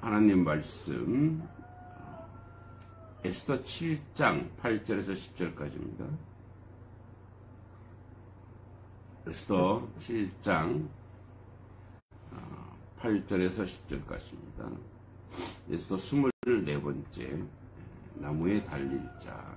하나님 말씀 에스더 7장 8절에서 10절까지입니다. 에스더 7장 8절에서 10절까지입니다. 에스더 24번째 나무에 달릴 자.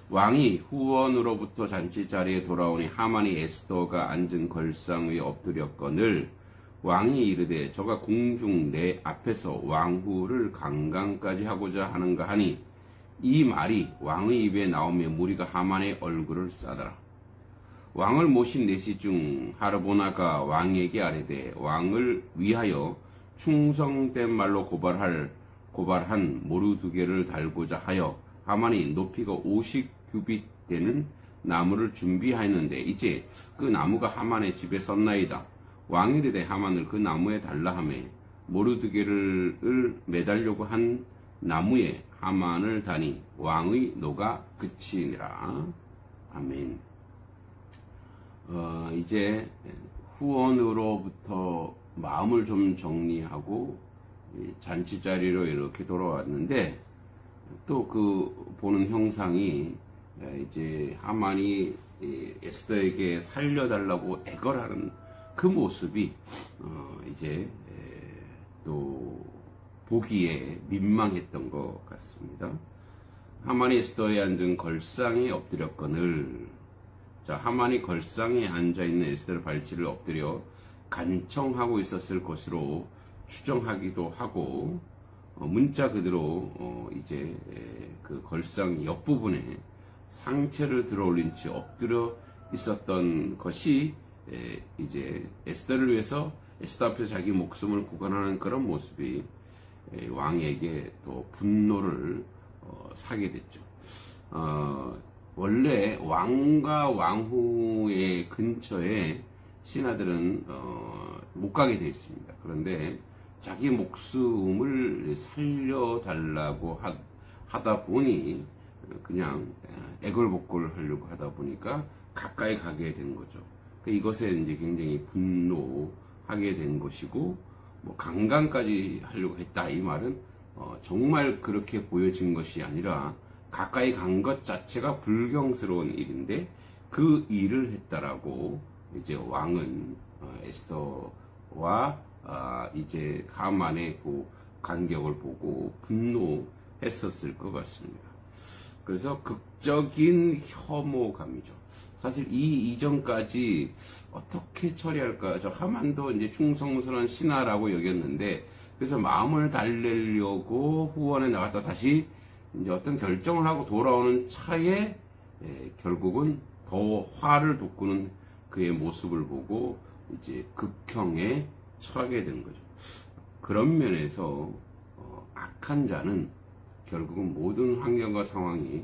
왕이 후원으로부터 잔치 자리에 돌아오니 하만이 에스더가 앉은 걸상 위에 엎드렸거늘 왕이 이르되 저가 궁중 내 앞에서 왕후를 강간까지 하고자 하는가 하니 이 말이 왕의 입에 나오며 무리가 하만의 얼굴을 싸더라. 왕을 모신 내시 중 하르보나가 왕에게 아뢰되 왕을 위하여 충성된 말로 고발한 모르드게를 달고자 하여 하만이 높이가 50규빗 되는 나무를 준비하였는데 이제 그 나무가 하만의 집에 섰나이다. 왕이 이르되 하만을 그 나무에 달라 하매 모르드게를 매달려고 한 나무에 하만을 다니 왕의 노가 그치니라. 아멘. 이제 후원으로부터 마음을 좀 정리하고 잔치 자리로 이렇게 돌아왔는데 또 그 보는 형상이 이제 하만이 에스더에게 살려달라고 애걸하는 그 모습이 이제 또 보기에 민망했던 것 같습니다. 하만이 에스더에 앉은 걸상에 엎드렸거늘. 자, 하만이 걸상에 앉아있는 에스더의 발치를 엎드려 간청하고 있었을 것으로 추정하기도 하고, 문자 그대로 이제 그 걸상 옆부분에 상체를 들어올린 채 엎드려 있었던 것이 이제 에스더를 위해서 에스더 앞에서 자기 목숨을 구간하는 그런 모습이 왕에게 또 분노를 사게 됐죠. 원래 왕과 왕후의 근처에 신하들은 못 가게 되어 있습니다. 그런데 자기 목숨을 살려달라고 하다 보니 그냥 애걸복걸 하려고 하다 보니까 가까이 가게 된 거죠. 이것에 이제 굉장히 분노하게 된 것이고, 뭐 강간까지 하려고 했다 이 말은 정말 그렇게 보여진 것이 아니라 가까이 간 것 자체가 불경스러운 일인데 그 일을 했다라고 이제 왕은 에스더와 이제 하만의 그 간격을 보고 분노했었을 것 같습니다. 그래서 극적인 혐오감이죠. 사실 이 이전까지 어떻게 처리할까? 저 하만도 이제 충성스러운 신하라고 여겼는데, 그래서 마음을 달래려고 후원에 나갔다 다시 이제 어떤 결정을 하고 돌아오는 차에 결국은 더 화를 돋구는 그의 모습을 보고 이제 극형에 처하게 된 거죠. 그런 면에서 악한 자는 결국은 모든 환경과 상황이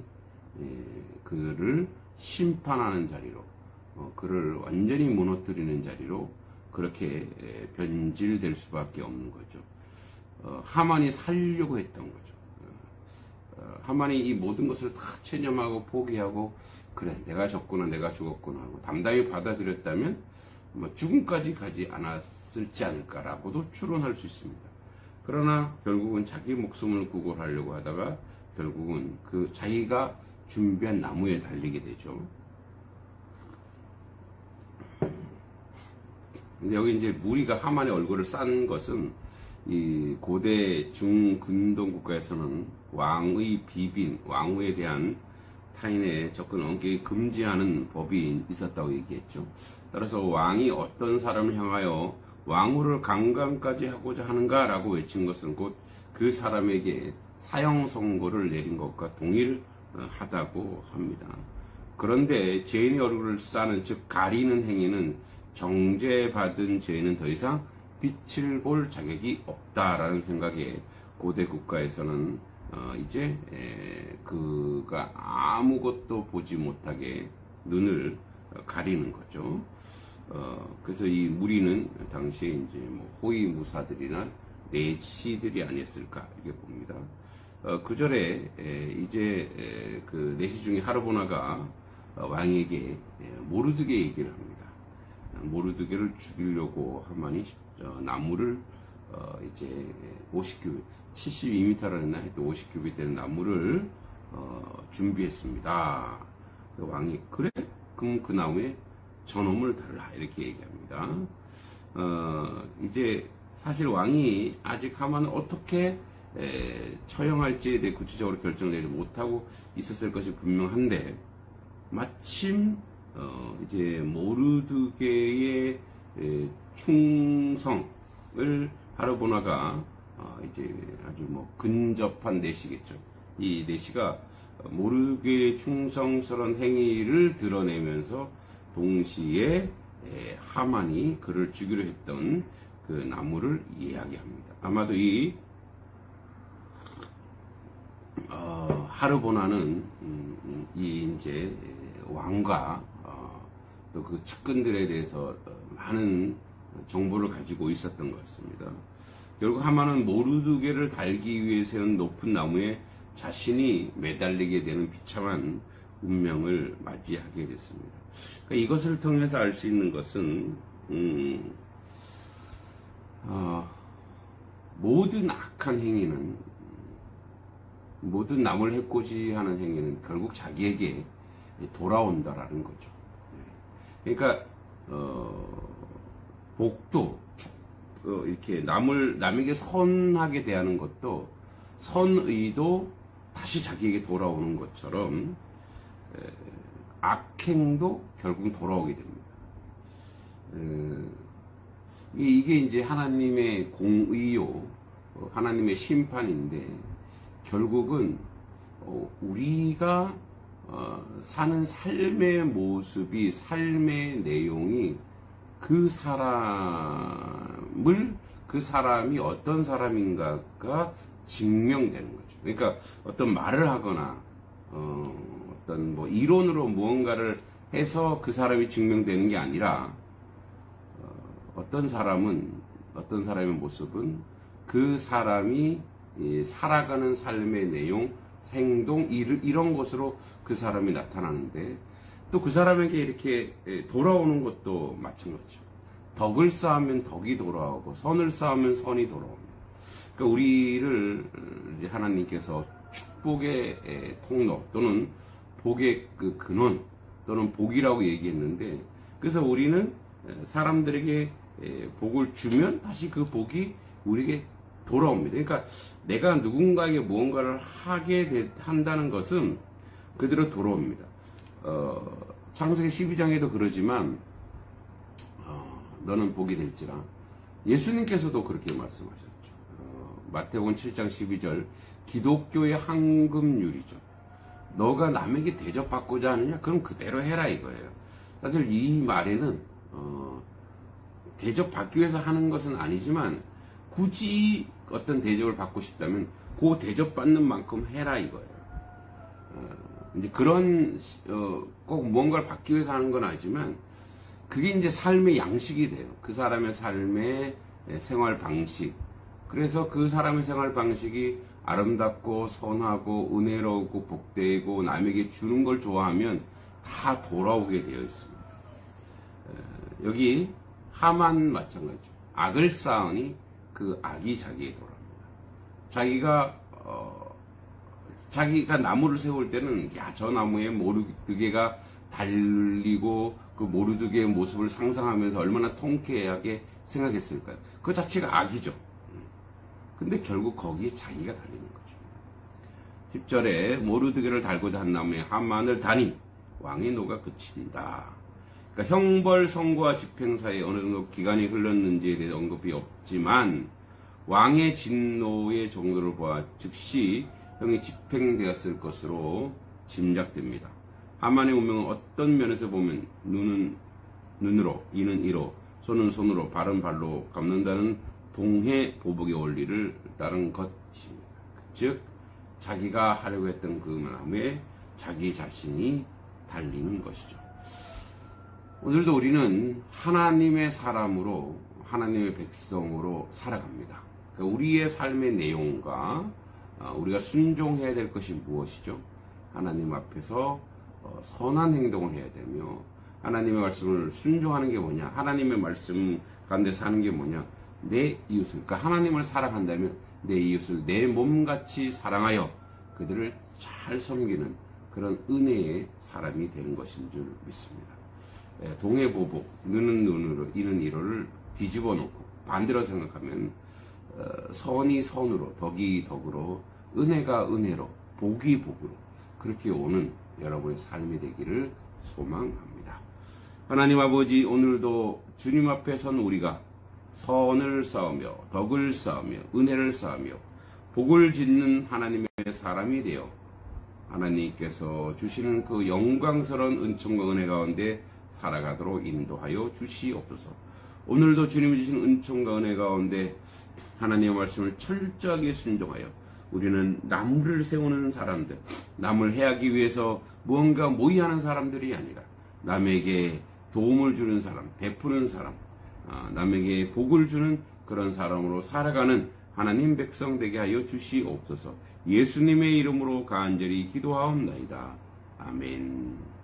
그를 심판하는 자리로, 그를 완전히 무너뜨리는 자리로 그렇게 변질될 수밖에 없는 거죠. 하만이 살려고 했던 거죠. 하만이 이 모든 것을 다 체념하고 포기하고, 그래 내가 졌구나 내가 죽었구나 하고 담담히 받아들였다면 뭐 죽음까지 가지 않았을지 않을까라고도 추론할 수 있습니다. 그러나 결국은 자기 목숨을 구걸하려고 하다가 결국은 그 자기가 준비한 나무에 달리게 되죠. 근데 여기 이제 무리가 하만의 얼굴을 싼 것은 이 고대 중근동 국가에서는 왕의 비빈, 왕후에 대한 타인의 접근 엄격히 금지하는 법이 있었다고 얘기했죠. 따라서 왕이 어떤 사람을 향하여 왕후를 강간까지 하고자 하는가라고 외친 것은 곧 그 사람에게 사형 선고를 내린 것과 동일하다고 합니다. 그런데 죄인의 얼굴을 싸는, 즉 가리는 행위는 정죄받은 죄인은 더 이상 빛을 볼 자격이 없다라는 생각에 고대 국가에서는 이제 그가 아무것도 보지 못하게 눈을 가리는 거죠. 그래서 이 무리는 당시에 이제 뭐 호위무사들이나 내시들이 아니었을까 이렇게 봅니다. 그 절에 이제 그 내시 중에 하르보나가 왕에게 모르드게 얘기를 합니다. 모르드게를 죽이려고 하만이 나무를 이제 50규빗, 72m라 했나? 또 50규빗 되는 나무를 준비했습니다. 왕이 그래? 그럼 그 나무에 저놈을 달라 이렇게 얘기합니다. 이제 사실 왕이 아직 하만을 어떻게 처형할지에 대해 구체적으로 결정을 내지 못하고 있었을 것이 분명한데, 마침 이제 모르드게의 충성을 하르보나가 이제 아주 뭐 근접한 내시겠죠. 이 내시가 모르드게의 충성스러운 행위를 드러내면서 동시에 하만이 그를 죽이려 했던 그 나무를 이야기합니다. 아마도 이 하르보나는 이 이제 왕과 또 그 측근들에 대해서 많은 정보를 가지고 있었던 것 같습니다. 결국 하만은 모르드게를 달기 위해 세운 높은 나무에 자신이 매달리게 되는 비참한 운명을 맞이하게 됐습니다. 그러니까 이것을 통해서 알 수 있는 것은 모든 악한 행위는, 모든 남을 해코지하는 행위는 결국 자기에게 돌아온다라는 거죠. 그러니까 복도 이렇게 남에게 선하게 대하는 것도, 선의도 다시 자기에게 돌아오는 것처럼 악행도 결국 돌아오게 됩니다. 이게 이제 하나님의 공의요, 하나님의 심판인데, 결국은 우리가 사는 삶의 모습이, 삶의 내용이 그 사람이 어떤 사람인가가 증명되는 거죠. 그러니까 어떤 말을 하거나 어떤 뭐 이론으로 무언가를 해서 그 사람이 증명되는 게 아니라, 어떤 사람의 모습은 그 사람이 살아가는 삶의 내용, 행동, 이런 것으로 그 사람이 나타나는데, 또 그 사람에게 이렇게 돌아오는 것도 마찬가지죠. 덕을 쌓으면 덕이 돌아오고, 선을 쌓으면 선이 돌아옵니다. 그러니까 우리를 이제 하나님께서 축복의 통로, 또는 복의 그 근원, 또는 복이라고 얘기했는데, 그래서 우리는 사람들에게 복을 주면 다시 그 복이 우리에게 돌아옵니다. 그러니까 내가 누군가에게 무언가를 한다는 것은 그대로 돌아옵니다. 창세기 12장에도 그러지만 너는 복이 될지라, 예수님께서도 그렇게 말씀하셨죠. 마태복음 7장 12절, 기독교의 황금률이죠. 너가 남에게 대접받고자 하느냐? 그럼 그대로 해라 이거예요. 사실 이 말에는 대접받기 위해서 하는 것은 아니지만, 굳이 어떤 대접을 받고 싶다면 그 대접받는 만큼 해라 이거예요. 이제 그런 꼭 무언가를 받기 위해서 하는 건 아니지만, 그게 이제 삶의 양식이 돼요. 그 사람의 삶의 생활 방식. 그래서 그 사람의 생활 방식이 아름답고 선하고 은혜로우고 복되고 남에게 주는 걸 좋아하면 다 돌아오게 되어 있습니다. 여기 하만 마찬가지죠. 악을 쌓으니 그 악이 자기에 돌아옵니다. 자기가 나무를 세울 때는, 야, 저 나무에 모르드게가 달리고 그 모르드게의 모습을 상상하면서 얼마나 통쾌하게 생각했을까요? 그 자체가 악이죠. 근데 결국 거기에 자기가 달리는 거죠. 10절에 모르드게를 달고자 한 나무에 하만을 다니 왕의 노가 그친다. 그러니까 형벌 선고와 집행 사이에 어느 정도 기간이 흘렀는지에 대해 언급이 없지만, 왕의 진노의 정도를 보아 즉시 형이 집행되었을 것으로 짐작됩니다. 하만의 운명은 어떤 면에서 보면 눈은 눈으로, 이는 이로, 손은 손으로, 발은 발로 갚는다는 동해 보복의 원리를 따른 것입니다. 즉 자기가 하려고 했던 그 마음에 자기 자신이 달리는 것이죠. 오늘도 우리는 하나님의 사람으로, 하나님의 백성으로 살아갑니다. 그러니까 우리의 삶의 내용과 우리가 순종해야 될 것이 무엇이죠? 하나님 앞에서 선한 행동을 해야 되며, 하나님의 말씀을 순종하는 게 뭐냐? 하나님의 말씀 가운데 사는 게 뭐냐? 내 이웃을, 그러니까 하나님을 사랑한다면 내 이웃을 내 몸같이 사랑하여 그들을 잘 섬기는 그런 은혜의 사람이 되는 것인 줄 믿습니다. 동해보복, 눈은 눈으로, 이는 이로를 뒤집어 놓고 반대로 생각하면 선이 선으로, 덕이 덕으로, 은혜가 은혜로, 복이 복으로 그렇게 오는 여러분의 삶이 되기를 소망합니다. 하나님 아버지, 오늘도 주님 앞에 선 우리가 선을 쌓으며 덕을 쌓으며 은혜를 쌓으며 복을 짓는 하나님의 사람이 되어 하나님께서 주시는 그 영광스러운 은총과 은혜 가운데 살아가도록 인도하여 주시옵소서. 오늘도 주님이 주신 은총과 은혜 가운데 하나님의 말씀을 철저하게 순종하여 우리는 남을 세우는 사람들, 남을 해하기 위해서 무언가 모의하는 사람들이 아니라 남에게 도움을 주는 사람, 베푸는 사람, 남에게 복을 주는 그런 사람으로 살아가는 하나님 백성 되게 하여 주시옵소서. 예수님의 이름으로 간절히 기도하옵나이다. 아멘.